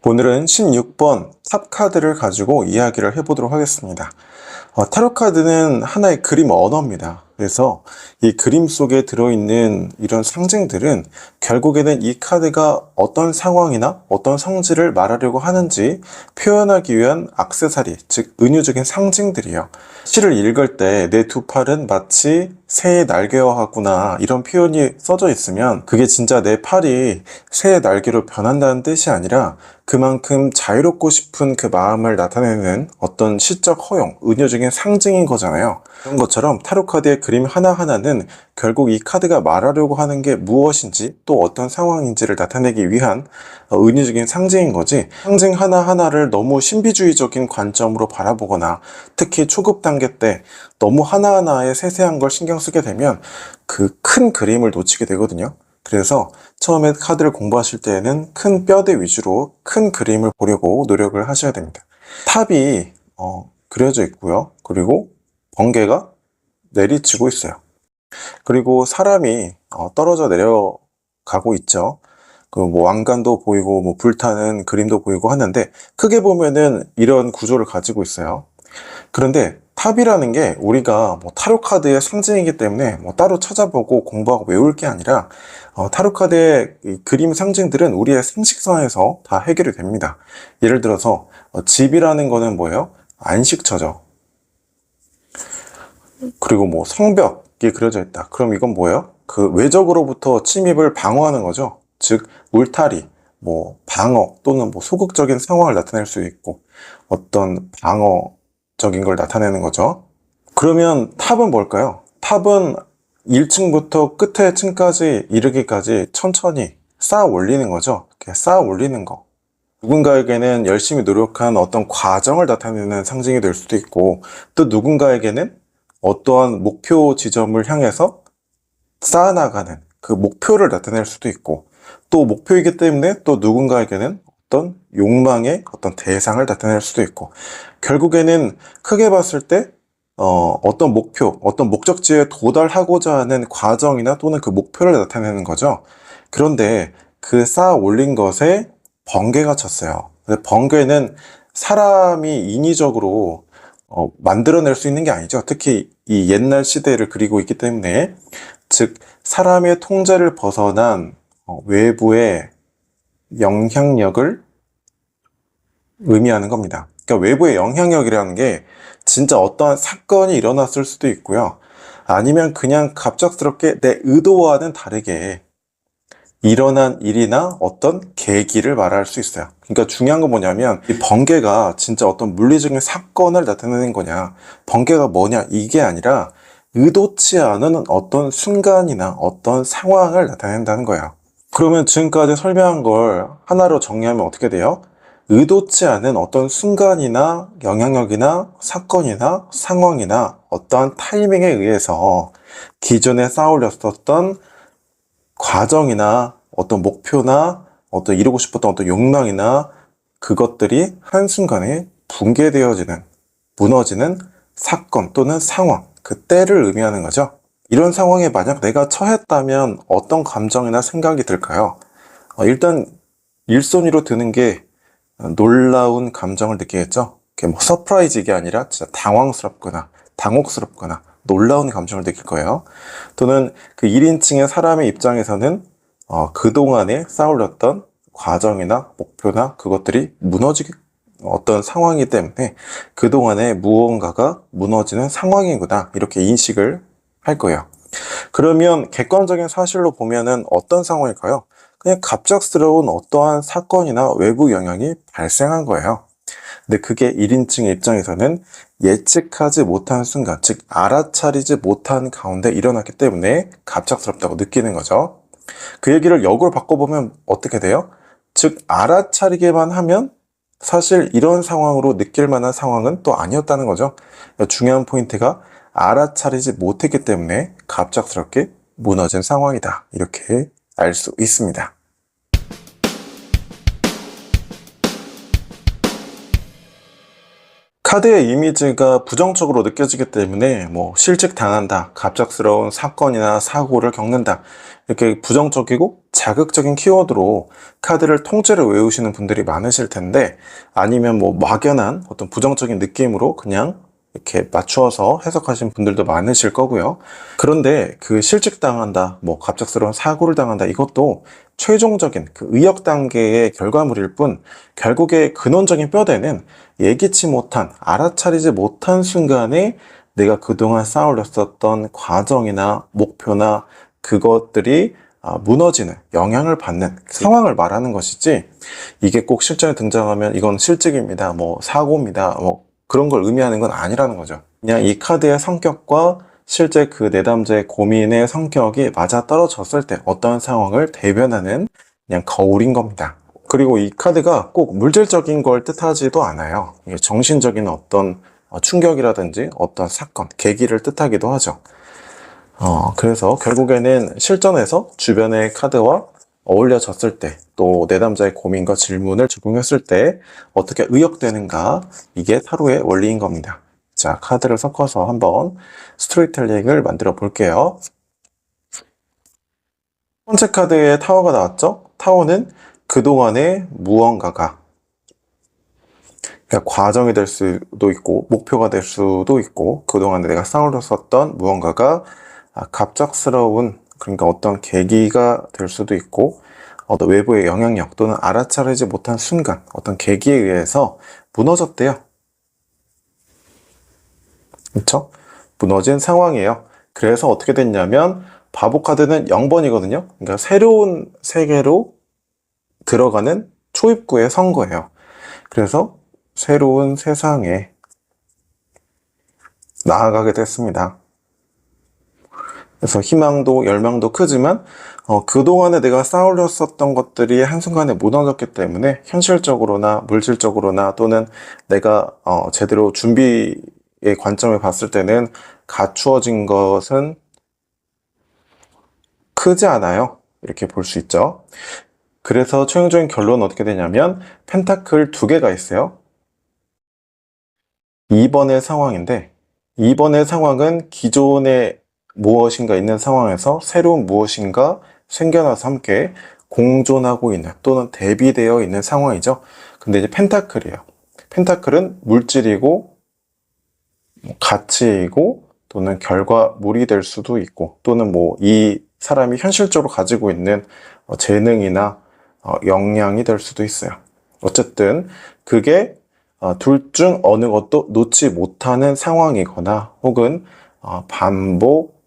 오늘은 16번 탑 카드를 가지고 이야기를 해보도록 하겠습니다. 타로 카드는 하나의 그림 언어입니다. 그래서 이 그림 속에 들어있는 이런 상징들은 결국에는 이 카드가 어떤 상황이나 어떤 성질을 말하려고 하는지 표현하기 위한 액세서리, 즉 은유적인 상징들이에요. 시를 읽을 때 내 두 팔은 마치 새의 날개와 같구나 이런 표현이 써져 있으면 그게 진짜 내 팔이 새의 날개로 변한다는 뜻이 아니라 그만큼 자유롭고 싶은 그 마음을 나타내는 어떤 시적 허용, 은유적인 상징인 거잖아요. 그런 것처럼 타로 카드의 그림 하나하나는 결국 이 카드가 말하려고 하는 게 무엇인지 또 어떤 상황인지를 나타내기 위한 은유적인 상징인 거지, 상징 하나하나를 너무 신비주의적인 관점으로 바라보거나 특히 초급 단계 때 너무 하나하나에 세세한 걸 신경 쓰게 되면 그 큰 그림을 놓치게 되거든요. 그래서 처음에 카드를 공부하실 때에는 큰 뼈대 위주로 큰 그림을 보려고 노력을 하셔야 됩니다. 탑이 그려져 있고요. 그리고 번개가 내리치고 있어요. 그리고 사람이 떨어져 내려가고 있죠. 그 뭐 왕관도 보이고 뭐 불타는 그림도 보이고 하는데 크게 보면은 이런 구조를 가지고 있어요. 그런데 탑이라는 게 우리가 뭐 타로 카드의 상징이기 때문에 뭐 따로 찾아보고 공부하고 외울 게 아니라 타로 카드의 이 그림 상징들은 우리의 상식선에서 다 해결이 됩니다. 예를 들어서 집이라는 거는 뭐예요? 안식처죠. 그리고 뭐 성벽이 그려져 있다. 그럼 이건 뭐예요? 그 외적으로부터 침입을 방어하는 거죠. 즉 울타리, 뭐 방어 또는 뭐 소극적인 상황을 나타낼 수 있고 어떤 방어적인 걸 나타내는 거죠. 그러면 탑은 뭘까요? 탑은 1층부터 끝에 층까지 이르기까지 천천히 쌓아 올리는 거죠. 이렇게 쌓아 올리는 거. 누군가에게는 열심히 노력한 어떤 과정을 나타내는 상징이 될 수도 있고, 또 누군가에게는 어떠한 목표 지점을 향해서 쌓아나가는 그 목표를 나타낼 수도 있고, 또 목표이기 때문에 또 누군가에게는 어떤 욕망의 어떤 대상을 나타낼 수도 있고, 결국에는 크게 봤을 때 어떤 목표, 어떤 목적지에 도달하고자 하는 과정이나 또는 그 목표를 나타내는 거죠. 그런데 그 쌓아 올린 것에 번개가 쳤어요. 번개는 사람이 인위적으로 만들어낼 수 있는 게 아니죠. 특히 이 옛날 시대를 그리고 있기 때문에, 즉 사람의 통제를 벗어난 외부의 영향력을 의미하는 겁니다. 그러니까 외부의 영향력이라는 게 진짜 어떠한 사건이 일어났을 수도 있고요. 아니면 그냥 갑작스럽게 내 의도와는 다르게 일어난 일이나 어떤 계기를 말할 수 있어요. 그러니까 중요한 건 뭐냐면 이 번개가 진짜 어떤 물리적인 사건을 나타내는 거냐, 번개가 뭐냐, 이게 아니라 의도치 않은 어떤 순간이나 어떤 상황을 나타낸다는 거예요. 그러면 지금까지 설명한 걸 하나로 정리하면 어떻게 돼요? 의도치 않은 어떤 순간이나 영향력이나 사건이나 상황이나 어떠한 타이밍에 의해서 기존에 쌓아올렸었던 과정이나 어떤 목표나 어떤 이루고 싶었던 어떤 욕망이나 그것들이 한순간에 붕괴되어지는, 무너지는 사건 또는 상황, 그 때를 의미하는 거죠. 이런 상황에 만약 내가 처했다면 어떤 감정이나 생각이 들까요? 일단 일손위로 드는 게 놀라운 감정을 느끼겠죠. 뭐 서프라이즈가 아니라 진짜 당황스럽거나 당혹스럽거나 놀라운 감정을 느낄 거예요. 또는 그 1인칭의 사람의 입장에서는 그동안에 쌓아올렸던 과정이나 목표나 그것들이 무너지게 어떤 상황이기 때문에 그동안에 무언가가 무너지는 상황이구나 이렇게 인식을 할 거예요. 그러면 객관적인 사실로 보면은 어떤 상황일까요? 그냥 갑작스러운 어떠한 사건이나 외부 영향이 발생한 거예요. 근데 그게 1인칭의 입장에서는 예측하지 못한 순간, 즉 알아차리지 못한 가운데 일어났기 때문에 갑작스럽다고 느끼는 거죠. 그 얘기를 역으로 바꿔보면 어떻게 돼요? 즉 알아차리게만 하면 사실 이런 상황으로 느낄 만한 상황은 또 아니었다는 거죠. 중요한 포인트가 알아차리지 못했기 때문에 갑작스럽게 무너진 상황이다, 이렇게 알 수 있습니다. 카드의 이미지가 부정적으로 느껴지기 때문에 뭐 실직 당한다, 갑작스러운 사건이나 사고를 겪는다, 이렇게 부정적이고 자극적인 키워드로 카드를 통째로 외우시는 분들이 많으실 텐데, 아니면 뭐 막연한 어떤 부정적인 느낌으로 그냥 이렇게 맞추어서 해석하시는 분들도 많으실 거고요. 그런데 그 실직 당한다, 뭐 갑작스러운 사고를 당한다, 이것도 최종적인 그 의역 단계의 결과물일 뿐, 결국에 근원적인 뼈대는 예기치 못한, 알아차리지 못한 순간에 내가 그동안 쌓아올렸었던 과정이나 목표나 그것들이 무너지는, 영향을 받는 상황을 말하는 것이지, 이게 꼭 실전에 등장하면 이건 실직입니다, 뭐 사고입니다, 뭐 그런 걸 의미하는 건 아니라는 거죠. 그냥 이 카드의 성격과 실제 그 내담자의 고민의 성격이 맞아 떨어졌을 때 어떤 상황을 대변하는 그냥 거울인 겁니다. 그리고 이 카드가 꼭 물질적인 걸 뜻하지도 않아요. 이게 정신적인 어떤 충격이라든지 어떤 사건, 계기를 뜻하기도 하죠. 그래서 결국에는 실전에서 주변의 카드와 어울려졌을 때, 또 내담자의 고민과 질문을 적용했을 때 어떻게 의역되는가, 이게 타로의 원리인 겁니다. 자, 카드를 섞어서 한번 스토리텔링을 만들어 볼게요. 첫 번째 카드에 타워가 나왔죠? 타워는 그동안의 무언가가, 그러니까 과정이 될 수도 있고 목표가 될 수도 있고, 그동안에 내가 쌓아올렸었던 무언가가 갑작스러운, 그러니까 어떤 계기가 될 수도 있고, 어떤 외부의 영향력 또는 알아차리지 못한 순간, 어떤 계기에 의해서 무너졌대요. 그렇죠? 무너진 상황이에요. 그래서 어떻게 됐냐면 바보 카드는 0번이거든요. 그러니까 새로운 세계로 들어가는 초입구에 선 거예요. 그래서 새로운 세상에 나아가게 됐습니다. 그래서 희망도 열망도 크지만 그동안에 내가 쌓아올렸었던 것들이 한순간에 무너졌기 때문에 현실적으로나 물질적으로나 또는 내가 제대로 준비의 관점을 봤을 때는 갖추어진 것은 크지 않아요. 이렇게 볼 수 있죠. 그래서 최종적인 결론은 어떻게 되냐면 펜타클 2개가 있어요. 2번의 상황인데, 2번의 상황은 기존에 무엇인가 있는 상황에서 새로운 무엇인가 생겨나서 함께 공존하고 있는 또는 대비되어 있는 상황이죠. 근데 이제 펜타클이에요. 펜타클은 물질이고 가치이고 또는 결과물이 될 수도 있고, 또는 뭐 이 사람이 현실적으로 가지고 있는 재능이나 역량이 될 수도 있어요. 어쨌든 그게 둘 중 어느 것도 놓지 못하는 상황이거나 혹은 반복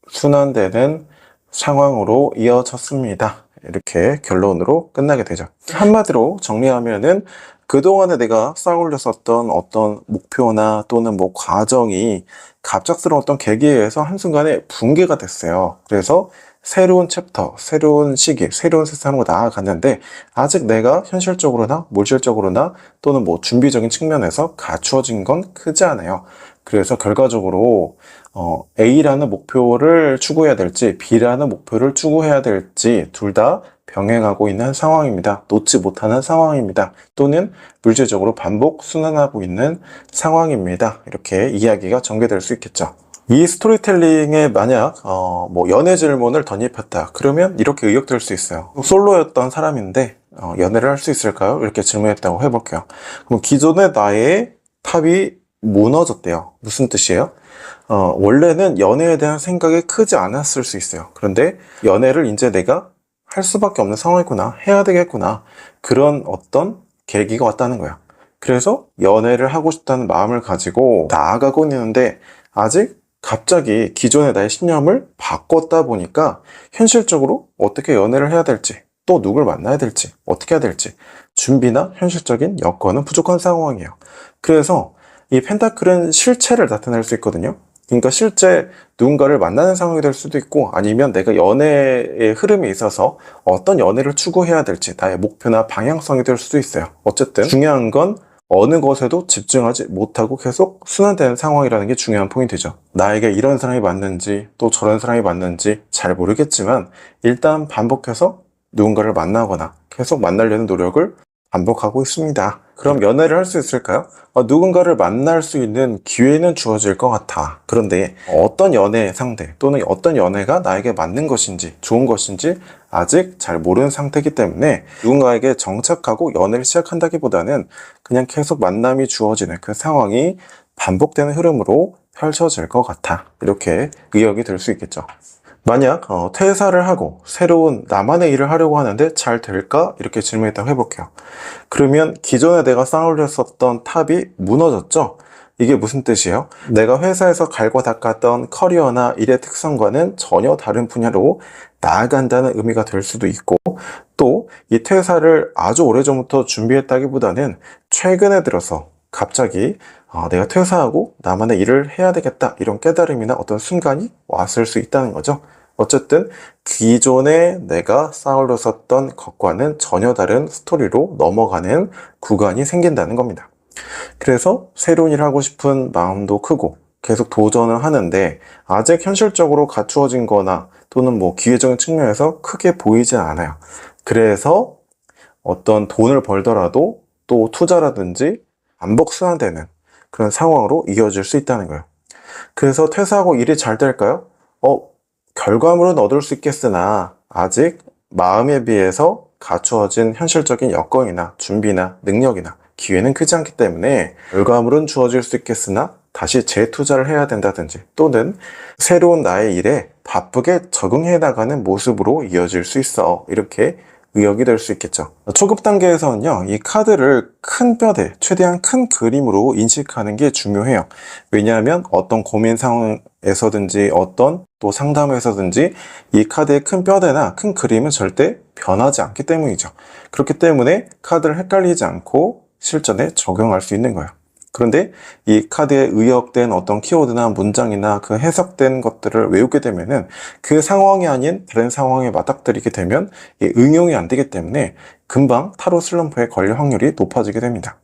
순환되는 상황으로 이어졌습니다. 이렇게 결론으로 끝나게 되죠. 한마디로 정리하면은 그동안에 내가 쌓아올렸었던 어떤 목표나 또는 뭐 과정이 갑작스러운 어떤 계기에 의해서 한순간에 붕괴가 됐어요. 그래서 새로운 챕터, 새로운 시기, 새로운 세상으로 나아갔는데 아직 내가 현실적으로나 물질적으로나 또는 뭐 준비적인 측면에서 갖추어진 건 크지 않아요. 그래서 결과적으로 A라는 목표를 추구해야 될지 B라는 목표를 추구해야 될지 둘 다 병행하고 있는 상황입니다. 놓지 못하는 상황입니다. 또는 물질적으로 반복 순환하고 있는 상황입니다. 이렇게 이야기가 전개될 수 있겠죠. 이 스토리텔링에 만약 뭐 연애 질문을 덧입혔다 그러면 이렇게 의역될 수 있어요. 솔로였던 사람인데 연애를 할 수 있을까요? 이렇게 질문했다고 해볼게요. 그럼 기존의 나의 탑이 무너졌대요. 무슨 뜻이에요? 원래는 연애에 대한 생각이 크지 않았을 수 있어요. 그런데 연애를 이제 내가 할 수밖에 없는 상황이구나, 해야 되겠구나, 그런 어떤 계기가 왔다는 거야. 그래서 연애를 하고 싶다는 마음을 가지고 나아가고 있는데 아직 갑자기 기존의 나의 신념을 바꿨다 보니까 현실적으로 어떻게 연애를 해야 될지, 또 누굴 만나야 될지, 어떻게 해야 될지 준비나 현실적인 여건은 부족한 상황이에요. 그래서 이 펜타클은 실체를 나타낼 수 있거든요. 그러니까 실제 누군가를 만나는 상황이 될 수도 있고, 아니면 내가 연애의 흐름에 있어서 어떤 연애를 추구해야 될지 나의 목표나 방향성이 될 수도 있어요. 어쨌든 중요한 건 어느 것에도 집중하지 못하고 계속 순환되는 상황이라는 게 중요한 포인트죠. 나에게 이런 사람이 맞는지 또 저런 사람이 맞는지 잘 모르겠지만 일단 반복해서 누군가를 만나거나 계속 만나려는 노력을 반복하고 있습니다. 그럼 연애를 할 수 있을까요? 누군가를 만날 수 있는 기회는 주어질 것 같아. 그런데 어떤 연애 상대 또는 어떤 연애가 나에게 맞는 것인지 좋은 것인지 아직 잘 모르는 상태이기 때문에 누군가에게 정착하고 연애를 시작한다기보다는 그냥 계속 만남이 주어지는 그 상황이 반복되는 흐름으로 펼쳐질 것 같아. 이렇게 의역이 될 수 있겠죠. 만약 퇴사를 하고 새로운 나만의 일을 하려고 하는데 잘 될까? 이렇게 질문했다고 해볼게요. 그러면 기존에 내가 쌓아올렸었던 탑이 무너졌죠? 이게 무슨 뜻이에요? 내가 회사에서 갈고 닦았던 커리어나 일의 특성과는 전혀 다른 분야로 나아간다는 의미가 될 수도 있고, 또 이 퇴사를 아주 오래전부터 준비했다기보다는 최근에 들어서 갑자기 내가 퇴사하고 나만의 일을 해야 되겠다, 이런 깨달음이나 어떤 순간이 왔을 수 있다는 거죠. 어쨌든 기존에 내가 쌓아올렸었던 것과는 전혀 다른 스토리로 넘어가는 구간이 생긴다는 겁니다. 그래서 새로운 일을 하고 싶은 마음도 크고 계속 도전을 하는데 아직 현실적으로 갖추어진 거나 또는 기회적인 측면에서 크게 보이진 않아요. 그래서 어떤 돈을 벌더라도 또 투자라든지 반복 순환되는 그런 상황으로 이어질 수 있다는 거예요. 그래서 퇴사하고 일이 잘 될까요? 결과물은 얻을 수 있겠으나 아직 마음에 비해서 갖추어진 현실적인 여건이나 준비나 능력이나 기회는 크지 않기 때문에 결과물은 주어질 수 있겠으나 다시 재투자를 해야 된다든지 또는 새로운 나의 일에 바쁘게 적응해 나가는 모습으로 이어질 수 있어. 이렇게 의역이 될 수 있겠죠. 초급 단계에서는요, 이 카드를 큰 뼈대, 최대한 큰 그림으로 인식하는 게 중요해요. 왜냐하면 어떤 고민 상황에서든지 어떤 또 상담에서든지 이 카드의 큰 뼈대나 큰 그림은 절대 변하지 않기 때문이죠. 그렇기 때문에 카드를 헷갈리지 않고 실전에 적용할 수 있는 거예요. 그런데 이 카드에 의역된 어떤 키워드나 문장이나 그 해석된 것들을 외우게 되면은 그 상황이 아닌 다른 상황에 맞닥뜨리게 되면 이 응용이 안 되기 때문에 금방 타로 슬럼프에 걸릴 확률이 높아지게 됩니다.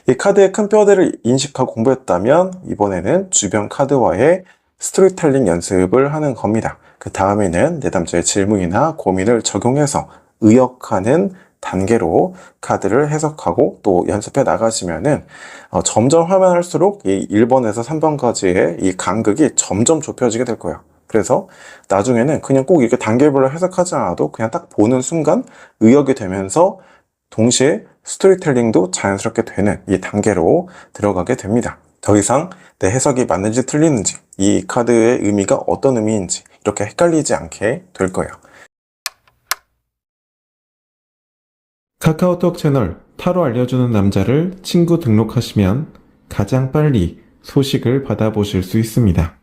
이 카드의 큰 뼈대를 인식하고 공부했다면 이번에는 주변 카드와의 스토리텔링 연습을 하는 겁니다. 그 다음에는 내담자의 질문이나 고민을 적용해서 의역하는 단계로 카드를 해석하고 또 연습해 나가시면은 점점 하면 할수록 이 1번에서 3번까지의 이 간극이 점점 좁혀지게 될 거예요. 그래서 나중에는 그냥 꼭 이렇게 단계별로 해석하지 않아도 그냥 딱 보는 순간 의역이 되면서 동시에 스토리텔링도 자연스럽게 되는 이 단계로 들어가게 됩니다. 더 이상 내 해석이 맞는지 틀리는지, 이 카드의 의미가 어떤 의미인지 이렇게 헷갈리지 않게 될 거예요. 카카오톡 채널 타로 알려주는 남자를 친구 등록하시면 가장 빨리 소식을 받아보실 수 있습니다.